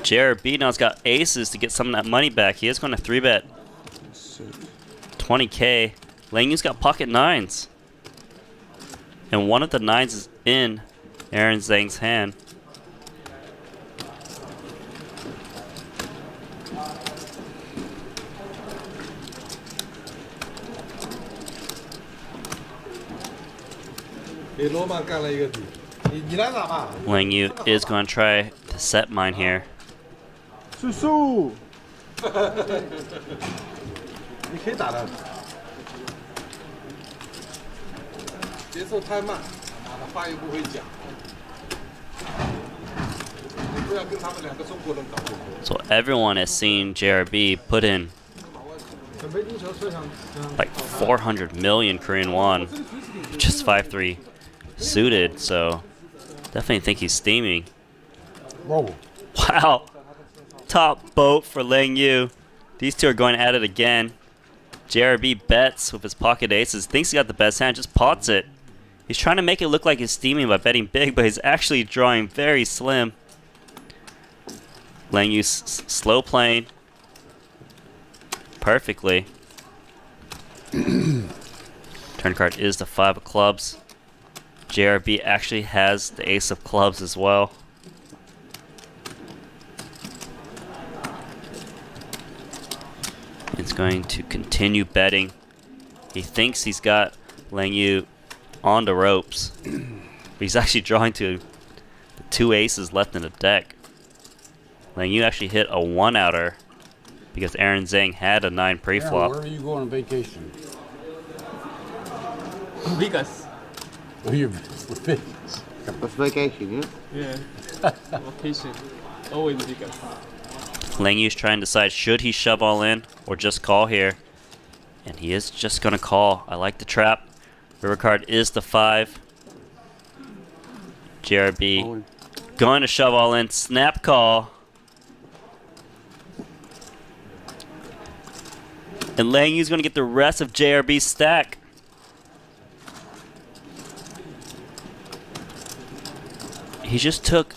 JRB now's got aces to get some of that money back. He is going to 3-bet 20K. Leow got pocket nines. And one of the nines is in Aaron Zhang's hand. Leow is going to try to set mine here. So everyone has seen JRB put in like 400 million Korean won, just 5-3 suited. So definitely think he's steaming. Whoa. Wow, top boat for Leow. These two are going at it again. JRB bets with his pocket aces, thinks he got the best hand, just pots it. He's trying to make it look like he's steaming by betting big, but he's actually drawing very slim. Leow slow playing perfectly. Turn card is the 5 of clubs. JRB actually has the ace of clubs as well. He's going to continue betting. He thinks he's got Leow on the ropes. But he's actually drawing to the 2 aces left in the deck. Leow actually hit a 1-outer because Aaron Zhang had a 9 pre-flop. Where are you going on vacation? Vegas. Oh, you're Vegas. That's vacation, yeah? Yeah. Vacation. Always Vegas. Leow's trying to decide, should he shove all in or just call here? And he is just going to call. I like the trap. River card is the 5. JRB going to shove all in. Snap call. And Leow's going to get the rest of JRB's stack. He just took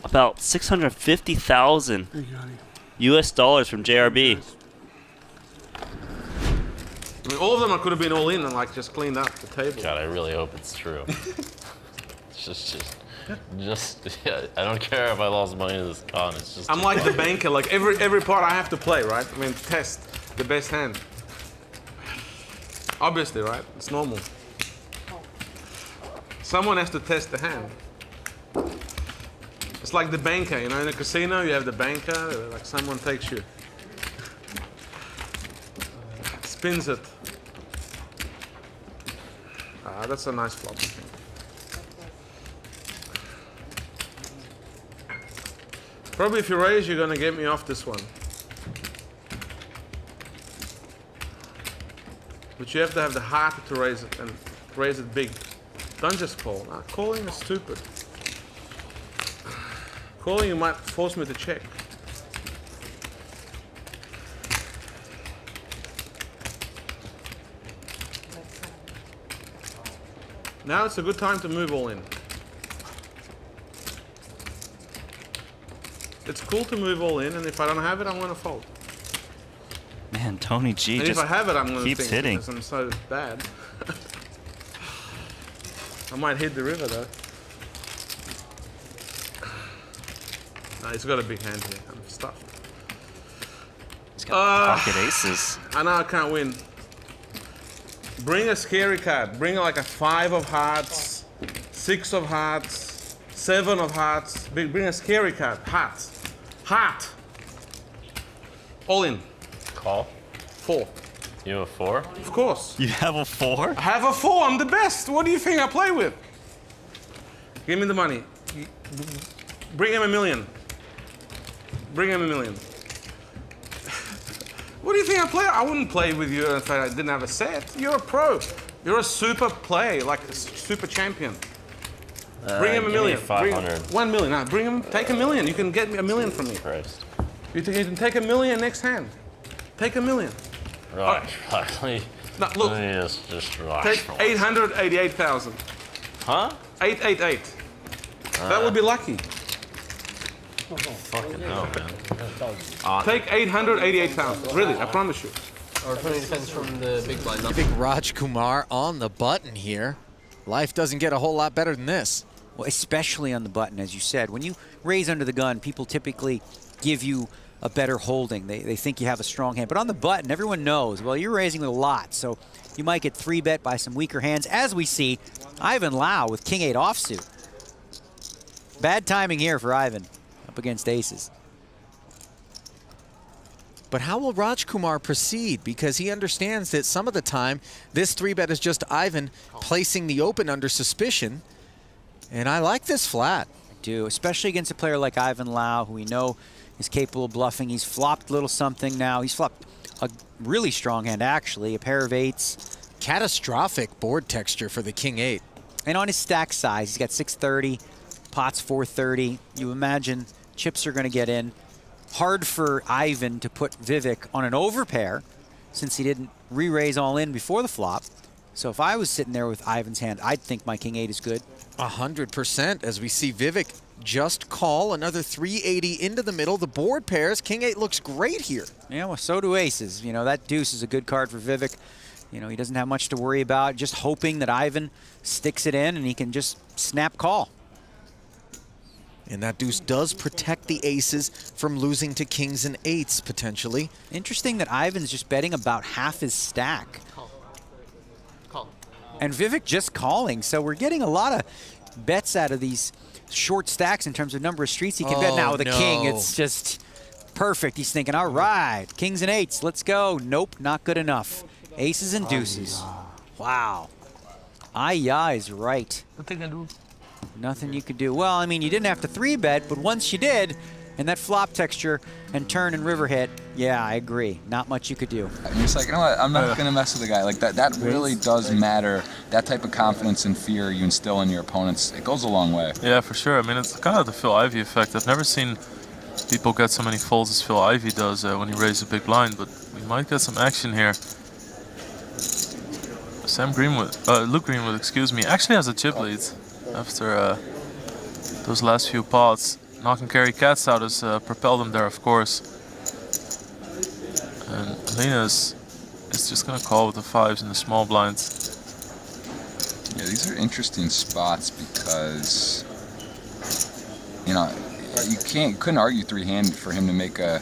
about 650,000 US dollars from JRB. I mean, all of them could have been all in and like just cleaned up the table. God, I really hope it's true. It's just yeah, I don't care if I lost money to this con. It's just. I'm like the banker. Like every part I have to play, right? I mean, test the best hand. Obviously, right? It's normal. Someone has to test the hand. It's like the banker, you know, in a casino you have the banker, like someone takes you, spins it. Ah, that's a nice flop. Probably if you raise, you're gonna get me off this one. But you have to have the heart to raise it and raise it big. Don't just call. Nah, calling is stupid. Calling, you might force me to check. Now it's a good time to move all in. It's cool to move all in, and if I don't have it, I'm going to fold. Man, Tony G And just if I have it, I'm going to keeps think hitting. because I'm so bad. I might hit the river though. No, he's got a big hand here. I'm stuffed. He's got pocket aces. I know I can't win. Bring a scary card. Bring like a 5 of hearts, 6 of hearts, 7 of hearts. Bring a scary card. Hearts. Heart. All in. Call. 4. You have a 4? Of course. You have a 4? I have a 4. I'm the best. What do you think I play with? Give me the money. Bring him $1 million. Bring him $1 million. What do you think I play? I wouldn't play with you if I didn't have a set. You're a pro. You're a super play, like a super champion. Bring him $1 million. 500. 1 million. No, bring him. Take $1 million. You can get me $1 million from me. Christ. You can take $1 million next hand. Take $1 million. Right. No, look. Just relax. Take 888,000. Huh? 888. That would be lucky. Fucking hell, man. Take 888 pounds. Really, I promise you. Or 20 defense from the big blind. Big Raj Kumar on the button here. Life doesn't get a whole lot better than this. Well, especially on the button, as you said. When you raise under the gun, people typically give you a better holding. They think you have a strong hand. But on the button, everyone knows, well, you're raising with a lot, so you might get 3-bet by some weaker hands, as we see Ivan Leow with King 8 offsuit. Bad timing here for Ivan up against aces. But how will Raj Kumar proceed? Because he understands that some of the time, this 3-bet is just Ivan placing the open under suspicion. And I like this flat. I do, especially against a player like Ivan Leow, who we know is capable of bluffing. He's flopped a little something now. He's flopped a really strong hand, actually, a pair of 8s. Catastrophic board texture for the King 8. And on his stack size, he's got 630, pots 430. You imagine chips are going to get in. Hard for Ivan to put Vivek on an overpair since he didn't re-raise all in before the flop. So if I was sitting there with Ivan's hand, I'd think my King 8 is good. 100% as we see Vivek just call another 380 into the middle. The board pairs, King 8 looks great here. Yeah, well, so do aces. You know, that deuce is a good card for Vivek. You know, he doesn't have much to worry about, just hoping that Ivan sticks it in and he can just snap call. And that deuce does protect the aces from losing to kings and 8s, potentially. Interesting that Ivan's just betting about half his stack. Call. And Vivek just calling, so we're getting a lot of bets out of these short stacks in terms of number of streets he can bet. Now with a king, it's just perfect. He's thinking, all right, kings and 8s, let's go. Nope, not good enough. Aces and deuces. Wow. Aya is right. Nothing I do. Nothing you could do. Well, I mean, you didn't have to 3-bet, but once you did, and that flop texture and turn and river hit, yeah, I agree. Not much you could do. And it's like, you know what, I'm not going to mess with a guy. Like, that really does matter. That type of confidence and fear you instill in your opponents, it goes a long way. Yeah, for sure. I mean, it's kind of the Phil Ivey effect. I've never seen people get so many folds as Phil Ivey does when he raises a big blind, but we might get some action here. Luke Greenwood, excuse me, actually has a chip lead after those last few pots. Knocking carry cats out has propelled him there, of course. And Linus is just going to call with the 5s and the small blinds. Yeah, these are interesting spots because, you know, you couldn't argue 3-handed for him to make a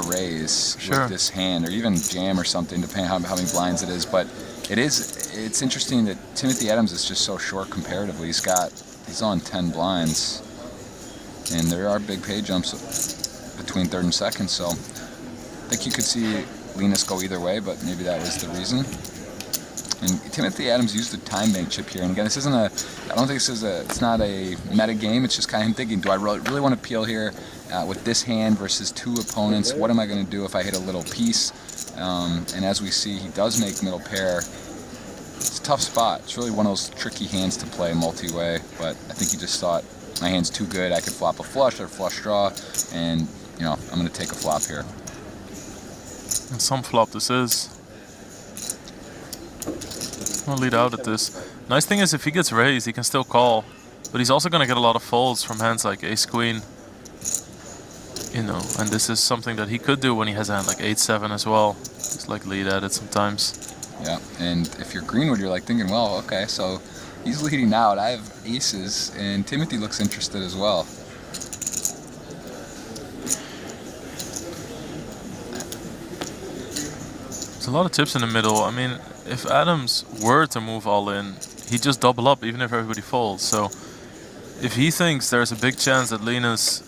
raise with this hand, or even jam or something, depending on how many blinds it is. But it's interesting that Timothy Adams is just so short comparatively. He's on 10 blinds, and there are big pay jumps between 3rd and 2nd. So I think you could see Linus go either way, but maybe that was the reason. And Timothy Adams used the time bank chip here. And again, this isn't I don't think it's not a meta game. It's just kind of him thinking, do I really want to peel here with this hand versus 2 opponents? What am I going to do if I hit a little piece? And as we see, he does make middle pair. It's a tough spot. It's really one of those tricky hands to play multi-way, but I think he just thought, my hand's too good. I could flop a flush or flush draw, and, you know, I'm going to take a flop here. And some flop this is. I'll lead out at this. Nice thing is, if he gets raised, he can still call, but he's also going to get a lot of folds from hands like ace-queen. You know, and this is something that he could do when he has a hand like 8-7 as well. Just like lead at it sometimes. Yeah, and if you're Greenwood, you're like thinking, well, okay, so he's leading out. I have aces, and Timothy looks interested as well. There's a lot of chips in the middle. I mean, if Adams were to move all in, he'd just double up even if everybody folds. So if he thinks there's a big chance that Linus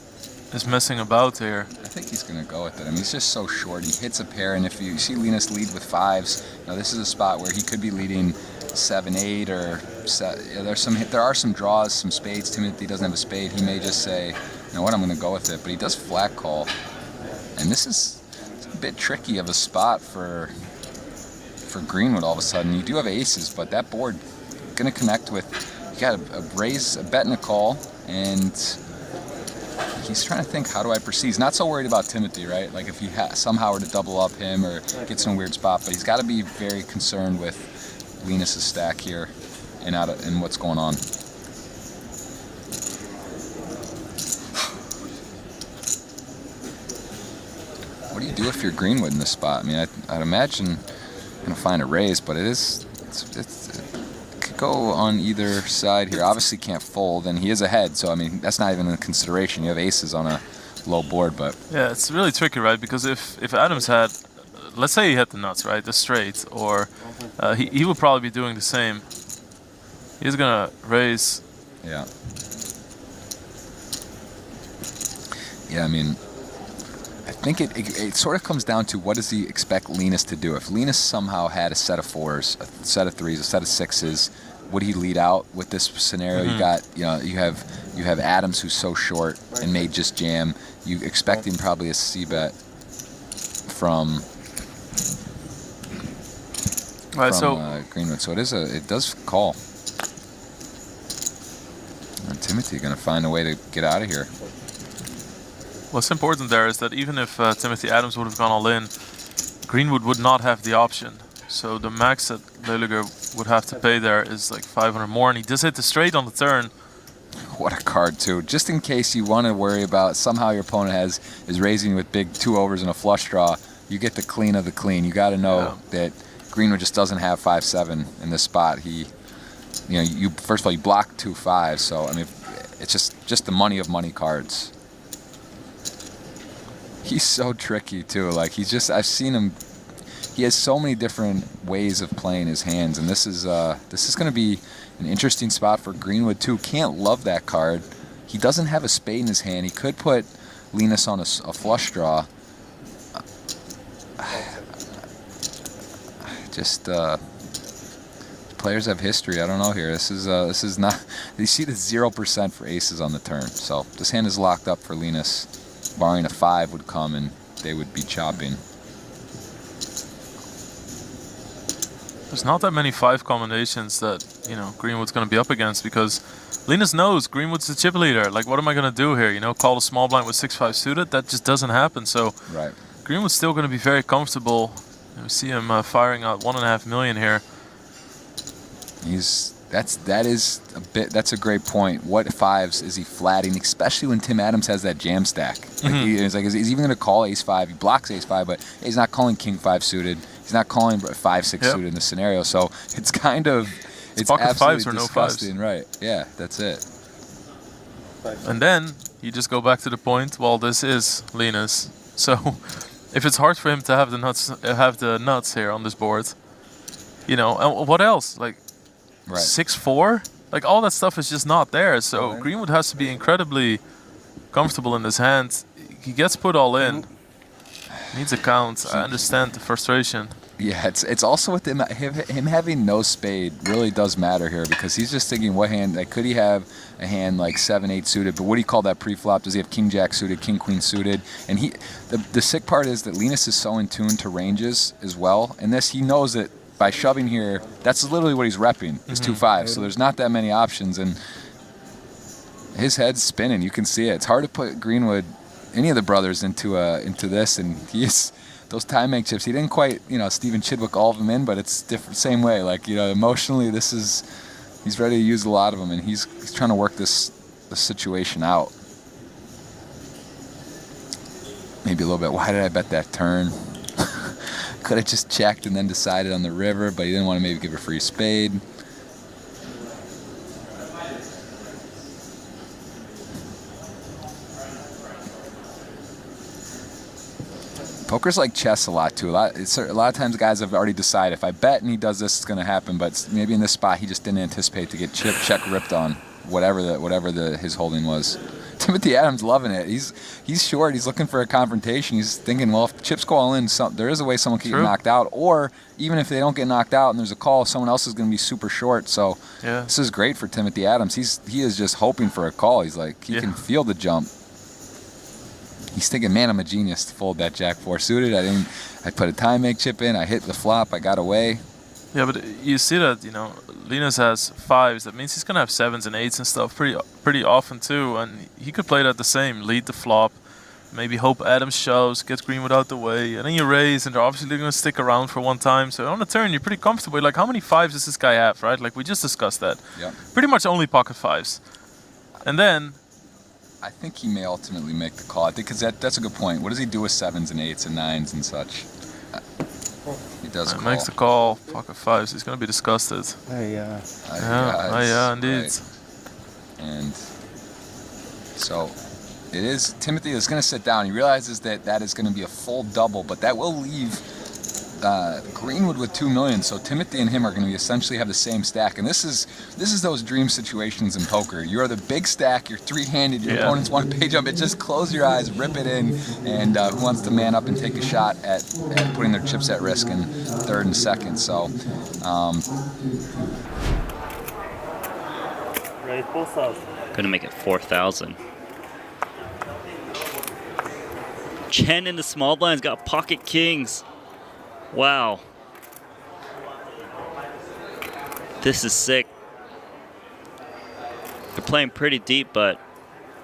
is messing about here, I think he's going to go with it. I mean, he's just so short. He hits a pair, and if you see Linus lead with 5s, now this is a spot where he could be leading 7-8 or there are some draws, some spades. Timothy doesn't have a spade. He may just say, you know what, I'm going to go with it. But he does flat call, and this is a bit tricky of a spot for Greenwood. All of a sudden, you do have aces, but that board going to connect with. You got a raise, a bet, and a call, and he's trying to think, how do I proceed? He's not so worried about Timothy, right? Like if he somehow were to double up him or gets in a weird spot, but he's got to be very concerned with Linus's stack here and what's going on. do if you're Greenwood in this spot? I mean, I'd imagine going to find a raise, but it could go on either side here. Obviously can't fold, and he is ahead, so I mean, that's not even a consideration. You have aces on a low board, but... Yeah, it's really tricky, right? Because if Adams had, let's say he had the nuts, right? The straight, or he would probably be doing the same. He's going to raise. Yeah. Yeah, I mean, I think it sort of comes down to what does he expect Linus to do. If Linus somehow had a set of fours, a set of threes, a set of sixes, would he lead out with this scenario? You got, you have Adams who's so short and may just jam. You expecting probably a c-bet from Greenwood. So it does call. And Timothy going to find a way to get out of here. What's important there is that even if Timothy Adams would have gone all in, Greenwood would not have the option. So the max that Loeliger would have to pay there is like 500 more, and he does hit the straight on the turn. What a card too. Just in case you want to worry about somehow your opponent is raising with big 2 overs and a flush draw, you get the clean of the clean. You got to know that Greenwood just doesn't have 5-7 in this spot. He, you first of all you block 2 5s, so I mean it's just the money of money cards. He's so tricky too. Like I've seen him. He has so many different ways of playing his hands, and this is going to be an interesting spot for Greenwood too. Can't love that card. He doesn't have a spade in his hand. He could put Linus on a flush draw. Just players have history. I don't know here. This is not. You see the 0% for aces on the turn. So this hand is locked up for Linus. Barring a 5 would come and they would be chopping. There's not that many 5 combinations that Greenwood's going to be up against, because Linus knows Greenwood's the chip leader. Like, what am I going to do here? Call the small blind with 6-5 suited? That just doesn't happen. So Greenwood's still going to be very comfortable. We see him firing out 1.5 million here. That's a great point. What 5s is he flatting, especially when Tim Adams has that jam stack? Is he even going to call ace-5? He blocks ace-5, but he's not calling king-5 suited. He's not calling 5-6 suited in the scenario. So it's absolutely disgusting, right? Yeah, that's it. And then you just go back to the point. Well, this is Linus, so if it's hard for him to have the nuts here on this board, and what else? Like 6-4, like all that stuff is just not there. So Greenwood has to be incredibly comfortable in this hand. He gets put all in. Needs a count. I understand the frustration. Yeah, it's also with him having no spade really does matter here, because he's just thinking what hand. Like, could he have a hand like 7-8 suited? But what do you call that pre-flop? Does he have king jack suited, king queen suited? And the sick part is that Linus is so in tune to ranges as well. And he knows that by shoving here, that's literally what he's repping is 2 5s. So there's not that many options, and his head's spinning. You can see it. It's hard to put Greenwood, any of the brothers, into this, and those time make chips. He didn't quite, Stephen Chidwick all of them in, but it's different, same way. Like, emotionally, he's ready to use a lot of them, and he's trying to work this situation out. Maybe a little bit. Why did I bet that turn? Could have just checked and then decided on the river, but he didn't want to maybe give a free spade. Poker's like chess a lot too. A lot of times guys have already decided, if I bet and he does this, it's going to happen. But maybe in this spot he just didn't anticipate to get check ripped on, whatever his holding was. Timothy Adams loving it. He's short. He's looking for a confrontation. He's thinking, well, if chips go all in, there is a way someone can get knocked out. Or even if they don't get knocked out and there's a call, someone else is going to be super short. So this is great for Timothy Adams. He is just hoping for a call. He's like, he can feel the jump. He's thinking, man, I'm a genius to fold that jack 4 suited. I put a time make chip in. I hit the flop. I got away. Yeah, but you see that, Linus has 5s. That means he's going to have 7s and 8s and stuff pretty often too. And he could play that the same. Lead the flop. Maybe hope Adams shoves, gets Greenwood out the way. And then you raise, and they're obviously going to stick around for one time. So on the turn, you're pretty comfortable. Like, how many 5s does this guy have, right? Like, we just discussed that. Yeah. Pretty much only pocket 5s. And then I think he may ultimately make the call. I think because that's a good point. What does he do with 7s and 8s and 9s and such? He does call. Makes the call. Pocket 5s. He's gonna be disgusted. Yeah, indeed. Right. And so it is. Timothy is going to sit down. He realizes that that is going to be a full double, but that will leave Greenwood with 2 million. So Timothy and him are going to essentially have the same stack. And this is those dream situations in poker. You are the big stack. You're 3-handed. Your opponents want to page up. It just close your eyes, rip it in, and who wants to man up and take a shot at putting their chips at risk in 3rd and 2nd. So. Gonna make it 4,000. Chen in the small blinds got pocket kings. Wow. This is sick. They're playing pretty deep, but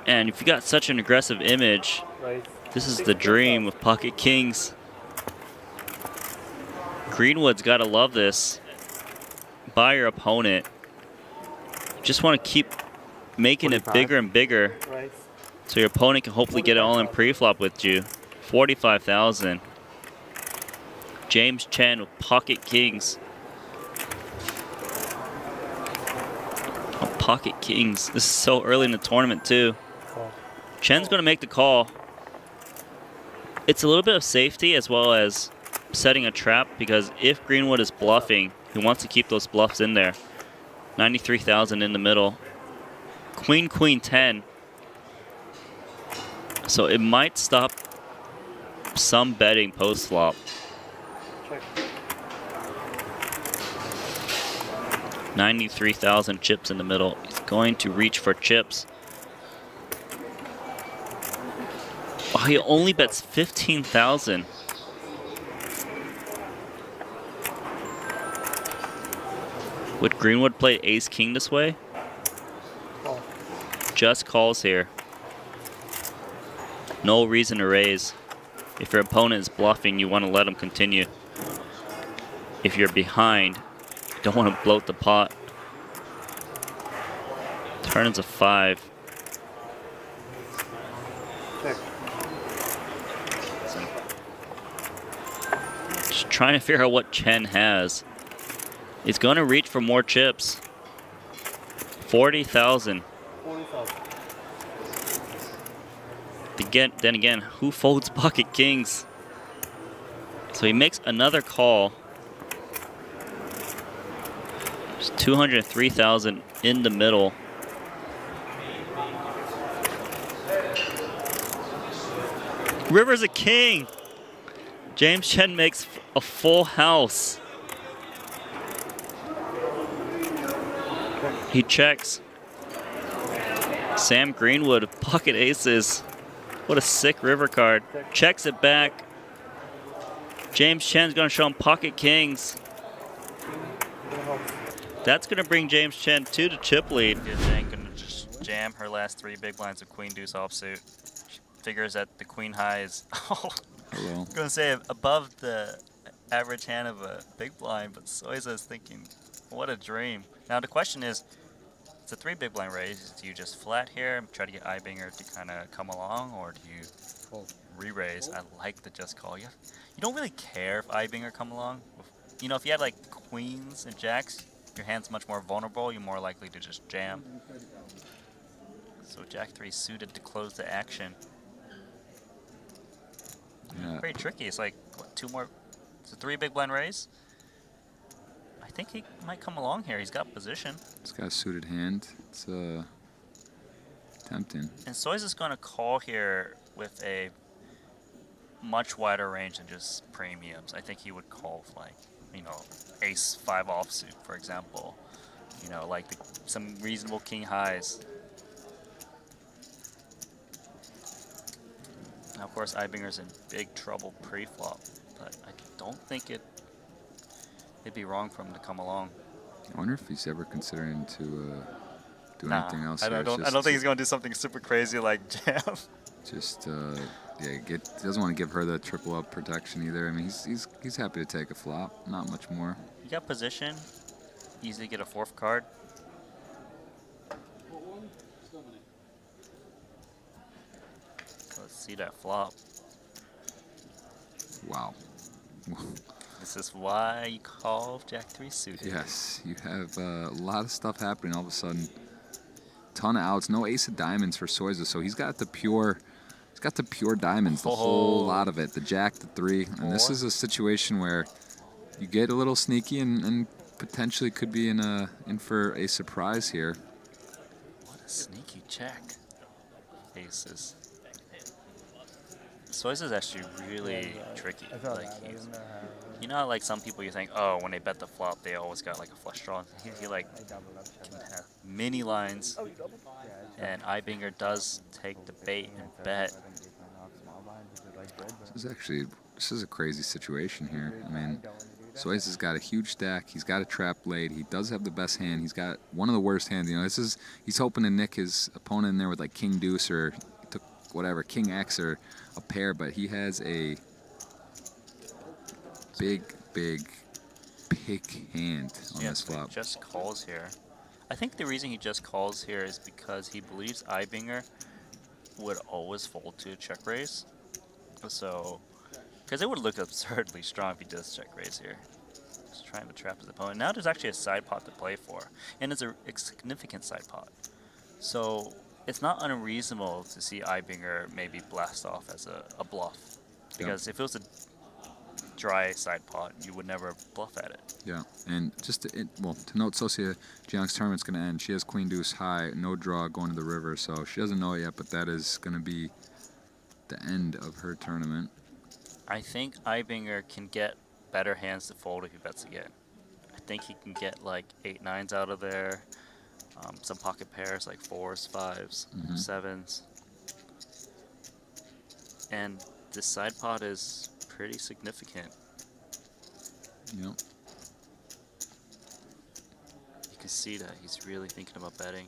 and if you got such an aggressive image, this is the dream with pocket kings. Greenwood's gotta love this. By your opponent. Just want to keep making 45. It bigger and bigger, so your opponent can hopefully 45. Get it all in pre-flop with you. 45,000. James Chen with pocket kings. Oh, pocket kings. This is so early in the tournament too. Chen's going to make the call. It's a little bit of safety as well as setting a trap, because if Greenwood is bluffing, he wants to keep those bluffs in there. 93,000 in the middle. Queen, queen, 10. So it might stop some betting post flop. Check. 93,000 chips in the middle. He's going to reach for chips. Oh, he only bets 15,000. Would Greenwood play ace-king this way? Call. Just calls here. No reason to raise. If your opponent is bluffing, you want to let him continue. If you're behind, you don't want to bloat the pot. Turn is a 5. Check. Just trying to figure out what Chen has. He's going to reach for more chips. 40,000. 40,000. Then again, who folds pocket kings? So he makes another call. There's 203,000 in the middle. River's a king. James Chen makes a full house. He checks. Sam Greenwood, pocket aces. What a sick river card. Checks it back. James Chen's gonna show him pocket kings. That's gonna bring James Chen to the chip lead. Jiang gonna just jam her last 3 big blinds with queen deuce offsuit. She figures that the queen high is, I'm gonna say above the average hand of a big blind, but Soyza is thinking, what a dream. Now the question is, it's a 3 big blind raise. Do you just flat here and try to get Eibinger to kind of come along, or do you re-raise? I like the just call. You don't really care if Eibinger come along. You know, if you had like queens and jacks, your hand's much more vulnerable. You're more likely to just jam. So Jack 3 suited to close the action. Yeah. Very tricky. It's like what, 2 more. It's a 3 big blind raise. I think he might come along here. He's got position. He's got a suited hand. It's tempting. And Soyza's going to call here with a much wider range than just premiums. I think he would call with like, you know, ace 5 offsuit, for example. You know, like some reasonable king highs. Now, of course, Eibinger's in big trouble pre-flop, but I don't think it'd be wrong for him to come along. I wonder if he's ever considering to do anything else. I don't think he's going to do something super crazy like jam. Just doesn't want to give her the triple up protection either. I mean, he's happy to take a flop, not much more. You got position, easily get a 4th card. see that flop. Wow. This is why you call Jack 3 suited. Yes, you have a lot of stuff happening all of a sudden. Ton of outs, no ace of diamonds for Soyza, so he's got the pure diamonds, the whole lot of it, the jack, the 3, and this is a situation where you get a little sneaky and potentially could be in for a surprise here. What a sneaky check. Aces. Soyza is actually really tricky. Like you know how like some people you think, oh, when they bet the flop, they always got like a flush draw. He like can have mini lines, and Eibinger does take the bait and bet. This is a crazy situation here. I mean, Soyza's got a huge stack. He's got a trap laid. He does have the best hand. He's got one of the worst hands. You know, he's hoping to nick his opponent in there with like King Deuce or whatever, King X or a pair, but he has a big hand on this flop. He just calls here. I think the reason he just calls here is because he believes Eibinger would always fold to a check raise. So, because it would look absurdly strong if he does check raise here. Just trying to trap his opponent. Now there's actually a side pot to play for, and it's a significant side pot. So it's not unreasonable to see Eibinger maybe blast off as a bluff. Because if it was a dry side pot, you would never bluff at it. Yeah, and just to note, Soyza Jiang's tournament's going to end. She has Queen Deuce high, no draw going to the river, so she doesn't know it yet, but that is going to be the end of her tournament. I think Eibinger can get better hands to fold if he bets again. I think he can get like 8-9s out of there, some pocket pairs like 4s, 5s, 7s. And this side pot is pretty significant. Yep. You can see that he's really thinking about betting.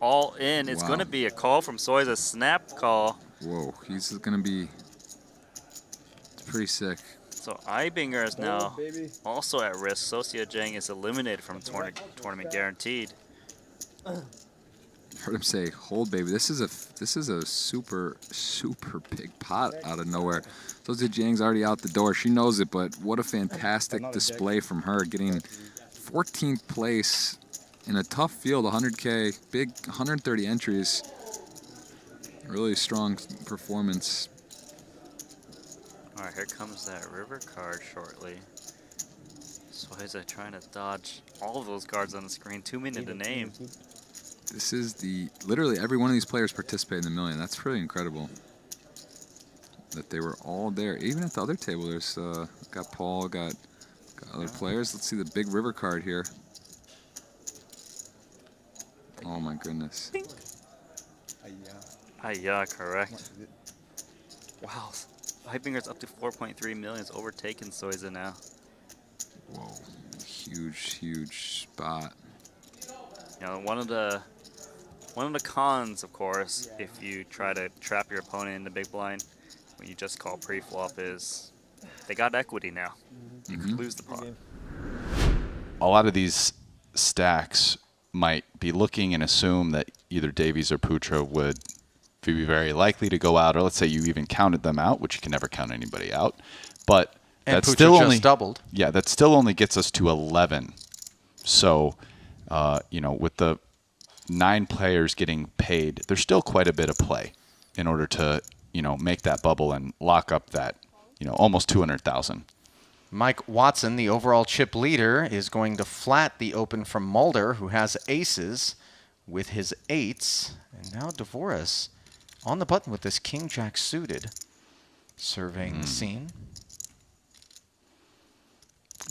All in. It's going to be a call from Soyza, snap call. Whoa, he's going to be pretty sick. So Eibinger is now also at risk. Soyza Jiang is eliminated from tournament guaranteed. Heard him say, "Hold, baby." This is a super big pot out of nowhere. Soyza Jiang's already out the door. She knows it, but what a fantastic display from her, getting 14th place in a tough field, 100K, big 130 entries. Really strong performance. All right, here comes that river card shortly. Soyza trying to dodge all of those cards on the screen. 2 minutes to name. This is literally every one of these players participated in the million. That's pretty incredible that they were all there. Even at the other table, there's got Paul, got other players. Let's see the big river card here. Oh my goodness. Yeah, correct. Wow, Eibinger's up to 4.3 million. It's overtaken Soyza now. Whoa, huge spot. You know, one of the cons, of course, if you try to trap your opponent in the big blind when you just call pre-flop is they got equity now. You could lose the pot. A lot of these stacks might be looking and assume that either Davies or Putra would be very likely to go out, or let's say you even counted them out, which you can never count anybody out. But that's still only doubled. Yeah, that still only gets us to 11. So, you know, with the 9 players getting paid, there's still quite a bit of play in order to, you know, make that bubble and lock up that, you know, almost 200,000. Mike Watson, the overall chip leader, is going to flat the open from Mulder, who has aces with his 8s. And now Dvorak on the button with this king-jack suited, surveying the scene.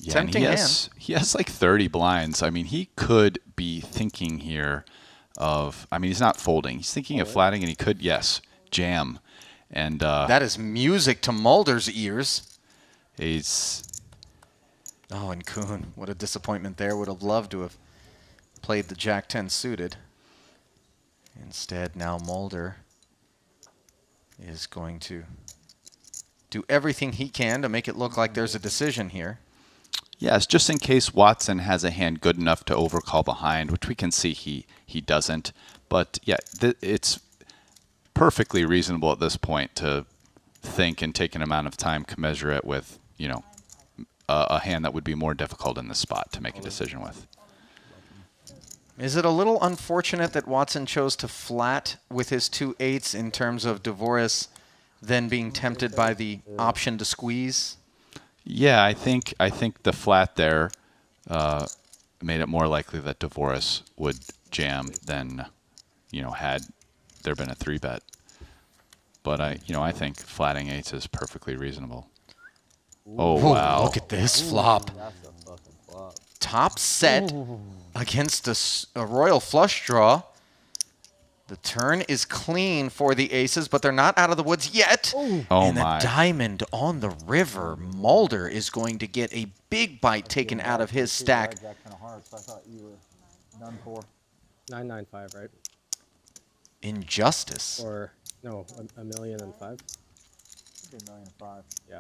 Yeah, tempting hand. He has like 30 blinds. I mean, he could be thinking here of, I mean, he's not folding. He's thinking of flatting, and he could, yes, jam. And that is music to Mulder's ears. Oh, and Kuhn, what a disappointment there. Would have loved to have played the Jack-10 suited. Instead, now Mulder is going to do everything he can to make it look like there's a decision here. Yes, just in case Watson has a hand good enough to overcall behind, which we can see he doesn't. But yeah, it's perfectly reasonable at this point to think and take an amount of time commensurate with, you know, a hand that would be more difficult in this spot to make a decision with. Is it a little unfortunate that Watson chose to flat with his 2-8s in terms of Dvoris then being tempted by the option to squeeze? Yeah, I think the flat there made it more likely that Dvoris would jam than, you know, had there been a 3-bet. But I think flatting 8s is perfectly reasonable. Oh, Ooh, wow. Look at this flop. Top set against a royal flush draw. The turn is clean for the aces, but they're not out of the woods yet. Oh, and my. the diamond on the river. Mulder is going to get a big bite taken out of his stack. Jack 10 of hearts. I thought you were done for. 995, right? Injustice. Or no, a million and five. $1,000,005. Yeah.